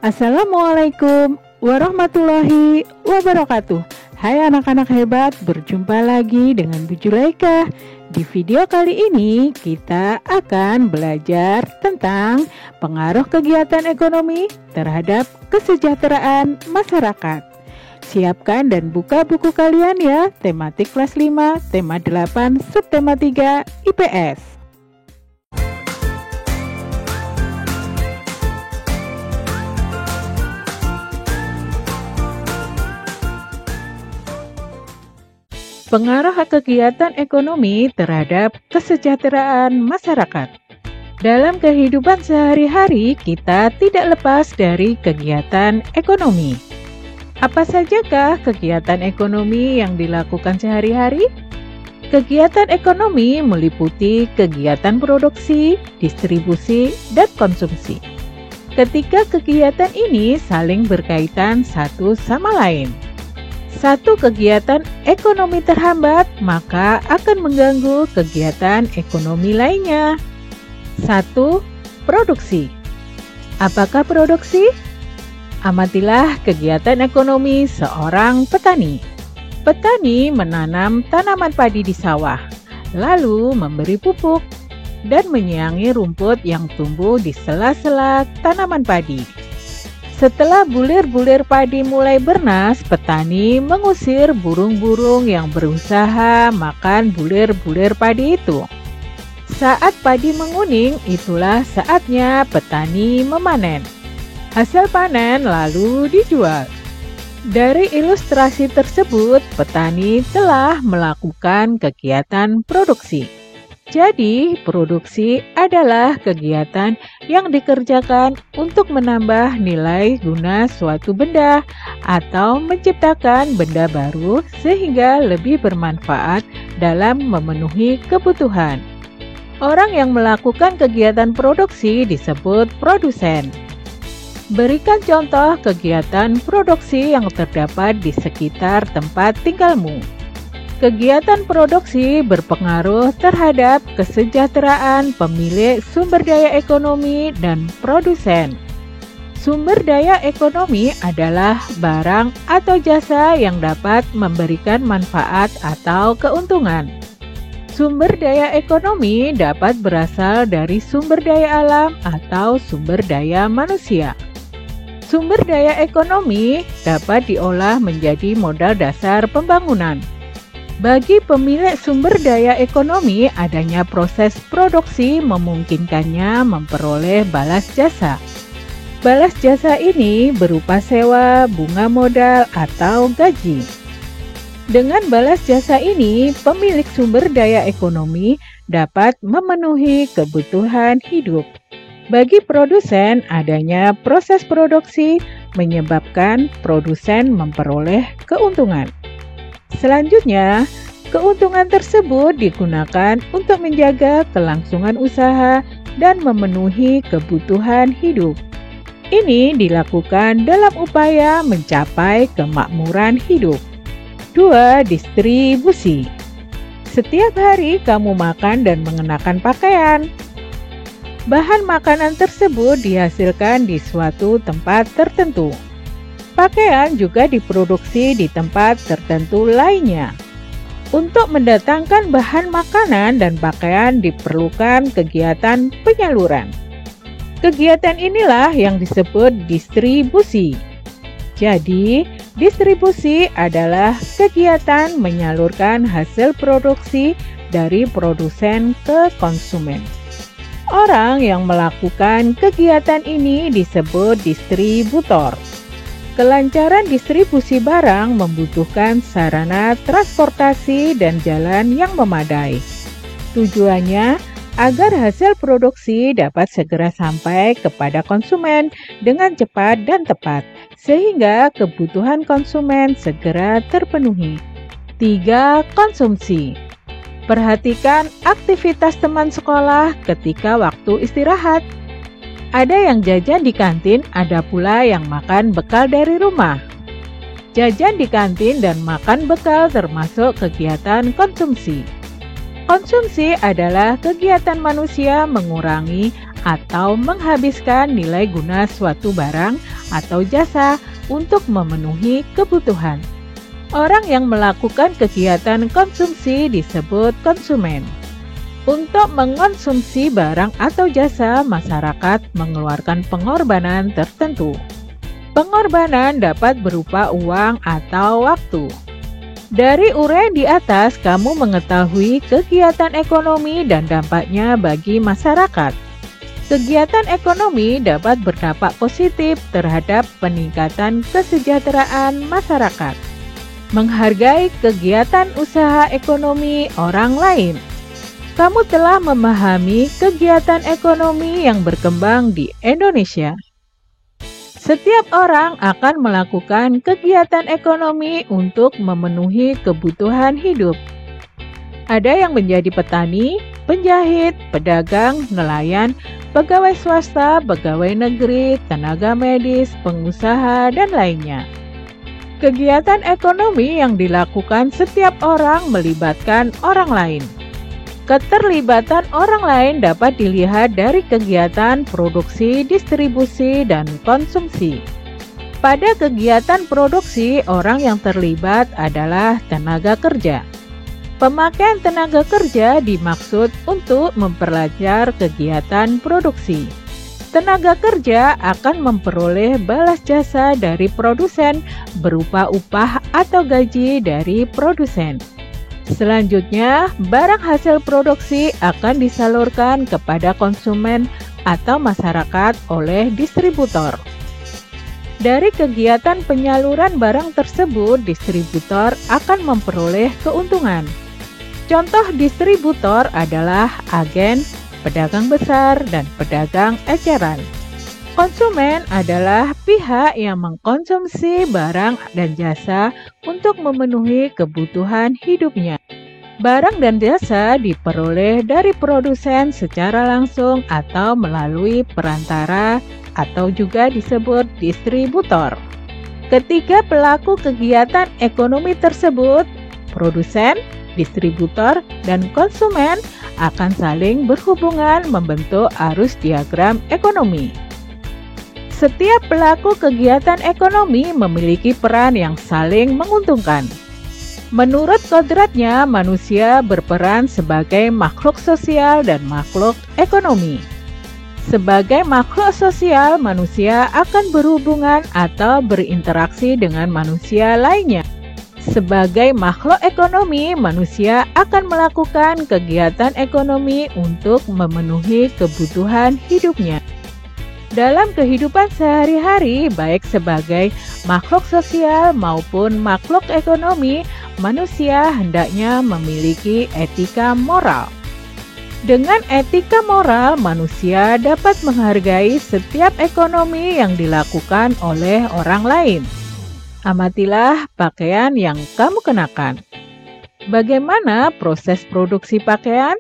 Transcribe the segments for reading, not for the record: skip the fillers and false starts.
Assalamualaikum warahmatullahi wabarakatuh. Hai anak-anak hebat, berjumpa lagi dengan Bu Julaika. Di video kali ini kita akan belajar tentang pengaruh kegiatan ekonomi terhadap kesejahteraan masyarakat. Siapkan dan buka buku kalian ya, tematik kelas 5, tema 8, subtema 3, IPS. Pengaruh kegiatan ekonomi terhadap kesejahteraan masyarakat. Dalam kehidupan sehari-hari, kita tidak lepas dari kegiatan ekonomi. Apa sajakah kegiatan ekonomi yang dilakukan sehari-hari? Kegiatan ekonomi meliputi kegiatan produksi, distribusi, dan konsumsi. Ketika kegiatan ini saling berkaitan satu sama lain, satu kegiatan ekonomi terhambat, maka akan mengganggu kegiatan ekonomi lainnya. 1. Produksi. Apakah produksi? Amatilah kegiatan ekonomi seorang petani. Petani menanam tanaman padi di sawah, lalu memberi pupuk dan menyiangi rumput yang tumbuh di sela-sela tanaman padi. Setelah bulir-bulir padi mulai bernas, petani mengusir burung-burung yang berusaha makan bulir-bulir padi itu. Saat padi menguning, itulah saatnya petani memanen. Hasil panen lalu dijual. Dari ilustrasi tersebut, petani telah melakukan kegiatan produksi. Jadi, produksi adalah kegiatan yang dikerjakan untuk menambah nilai guna suatu benda atau menciptakan benda baru sehingga lebih bermanfaat dalam memenuhi kebutuhan. Orang yang melakukan kegiatan produksi disebut produsen. Berikan contoh kegiatan produksi yang terdapat di sekitar tempat tinggalmu. Kegiatan produksi berpengaruh terhadap kesejahteraan pemilik sumber daya ekonomi dan produsen. Sumber daya ekonomi adalah barang atau jasa yang dapat memberikan manfaat atau keuntungan. Sumber daya ekonomi dapat berasal dari sumber daya alam atau sumber daya manusia. Sumber daya ekonomi dapat diolah menjadi modal dasar pembangunan. Bagi pemilik sumber daya ekonomi, adanya proses produksi memungkinkannya memperoleh balas jasa. Balas jasa ini berupa sewa, bunga modal, atau gaji. Dengan balas jasa ini, pemilik sumber daya ekonomi dapat memenuhi kebutuhan hidup. Bagi produsen, adanya proses produksi menyebabkan produsen memperoleh keuntungan. Selanjutnya, keuntungan tersebut digunakan untuk menjaga kelangsungan usaha dan memenuhi kebutuhan hidup. Ini dilakukan dalam upaya mencapai kemakmuran hidup. 2. Distribusi. Setiap hari kamu makan dan mengenakan pakaian. Bahan makanan tersebut dihasilkan di suatu tempat tertentu. Pakaian juga diproduksi di tempat tertentu lainnya. Untuk mendatangkan bahan makanan dan pakaian diperlukan kegiatan penyaluran. Kegiatan inilah yang disebut distribusi. Jadi, distribusi adalah kegiatan menyalurkan hasil produksi dari produsen ke konsumen. Orang yang melakukan kegiatan ini disebut distributor. Kelancaran distribusi barang membutuhkan sarana transportasi dan jalan yang memadai. Tujuannya agar hasil produksi dapat segera sampai kepada konsumen dengan cepat dan tepat, sehingga kebutuhan konsumen segera terpenuhi. 3. Konsumsi. Perhatikan aktivitas teman sekolah ketika waktu istirahat. Ada yang jajan di kantin, ada pula yang makan bekal dari rumah. Jajan di kantin dan makan bekal termasuk kegiatan konsumsi. Konsumsi adalah kegiatan manusia mengurangi atau menghabiskan nilai guna suatu barang atau jasa untuk memenuhi kebutuhan. Orang yang melakukan kegiatan konsumsi disebut konsumen. Untuk mengonsumsi barang atau jasa, masyarakat mengeluarkan pengorbanan tertentu. Pengorbanan dapat berupa uang atau waktu. Dari uraian di atas, kamu mengetahui kegiatan ekonomi dan dampaknya bagi masyarakat. Kegiatan ekonomi dapat berdampak positif terhadap peningkatan kesejahteraan masyarakat. Menghargai kegiatan usaha ekonomi orang lain. Kamu telah memahami kegiatan ekonomi yang berkembang di Indonesia. Setiap orang akan melakukan kegiatan ekonomi untuk memenuhi kebutuhan hidup. Ada yang menjadi petani, penjahit, pedagang, nelayan, pegawai swasta, pegawai negeri, tenaga medis, pengusaha, dan lainnya. Kegiatan ekonomi yang dilakukan setiap orang melibatkan orang lain. Keterlibatan orang lain dapat dilihat dari kegiatan produksi, distribusi, dan konsumsi. Pada kegiatan produksi, orang yang terlibat adalah tenaga kerja. Pemakaian tenaga kerja dimaksud untuk memperlancar kegiatan produksi. Tenaga kerja akan memperoleh balas jasa dari produsen berupa upah atau gaji dari produsen. Selanjutnya, barang hasil produksi akan disalurkan kepada konsumen atau masyarakat oleh distributor. Dari kegiatan penyaluran barang tersebut, distributor akan memperoleh keuntungan. Contoh distributor adalah agen, pedagang besar, dan pedagang eceran. Konsumen adalah pihak yang mengkonsumsi barang dan jasa untuk memenuhi kebutuhan hidupnya. Barang dan jasa diperoleh dari produsen secara langsung atau melalui perantara atau juga disebut distributor. Ketiga pelaku kegiatan ekonomi tersebut, produsen, distributor, dan konsumen akan saling berhubungan membentuk arus diagram ekonomi. Setiap pelaku kegiatan ekonomi memiliki peran yang saling menguntungkan. Menurut kodratnya, manusia berperan sebagai makhluk sosial dan makhluk ekonomi. Sebagai makhluk sosial, manusia akan berhubungan atau berinteraksi dengan manusia lainnya. Sebagai makhluk ekonomi, manusia akan melakukan kegiatan ekonomi untuk memenuhi kebutuhan hidupnya. Dalam kehidupan sehari-hari, baik sebagai makhluk sosial maupun makhluk ekonomi, manusia hendaknya memiliki etika moral. Dengan etika moral, manusia dapat menghargai setiap ekonomi yang dilakukan oleh orang lain. Amatilah pakaian yang kamu kenakan. Bagaimana proses produksi pakaian?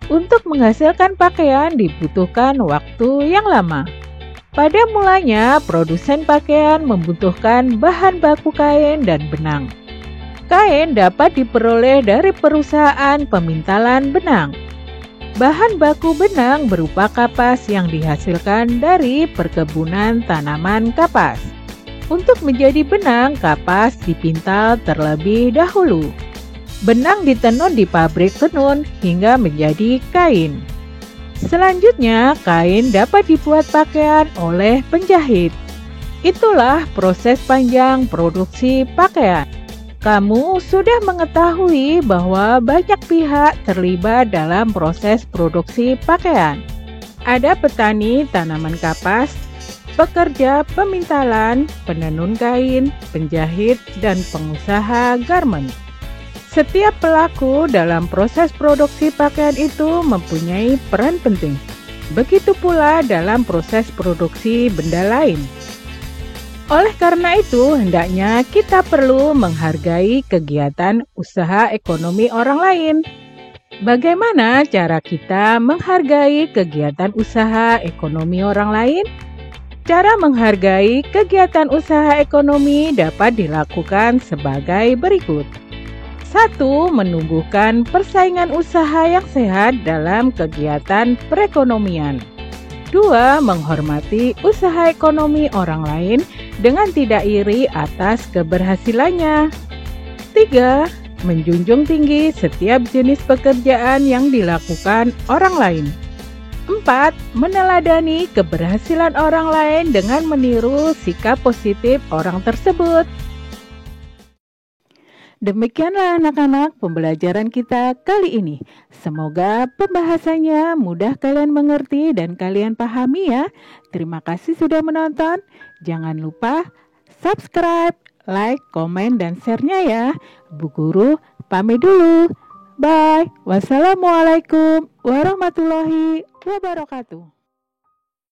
Untuk menghasilkan pakaian dibutuhkan waktu yang lama. Pada mulanya, produsen pakaian membutuhkan bahan baku kain dan benang. Kain dapat diperoleh dari perusahaan pemintalan benang. Bahan baku benang berupa kapas yang dihasilkan dari perkebunan tanaman kapas. Untuk menjadi benang, kapas dipintal terlebih dahulu. Benang ditenun di pabrik tenun hingga menjadi kain. Selanjutnya, kain dapat dibuat pakaian oleh penjahit. Itulah proses panjang produksi pakaian. Kamu sudah mengetahui bahwa banyak pihak terlibat dalam proses produksi pakaian. Ada petani tanaman kapas, pekerja pemintalan, penenun kain, penjahit, dan pengusaha garmen. Setiap pelaku dalam proses produksi pakaian itu mempunyai peran penting. Begitu pula dalam proses produksi benda lain. Oleh karena itu, hendaknya kita perlu menghargai kegiatan usaha ekonomi orang lain. Bagaimana cara kita menghargai kegiatan usaha ekonomi orang lain? Cara menghargai kegiatan usaha ekonomi dapat dilakukan sebagai berikut. 1. Menumbuhkan persaingan usaha yang sehat dalam kegiatan perekonomian. 2. Menghormati usaha ekonomi orang lain dengan tidak iri atas keberhasilannya. 3. Menjunjung tinggi setiap jenis pekerjaan yang dilakukan orang lain. 4. Meneladani keberhasilan orang lain dengan meniru sikap positif orang tersebut. Demikianlah anak-anak pembelajaran kita kali ini. Semoga pembahasannya mudah kalian mengerti dan kalian pahami ya. Terima kasih sudah menonton. Jangan lupa subscribe, like, komen, dan share-nya ya. Bu Guru pamit dulu. Bye. Wassalamualaikum warahmatullahi wabarakatuh.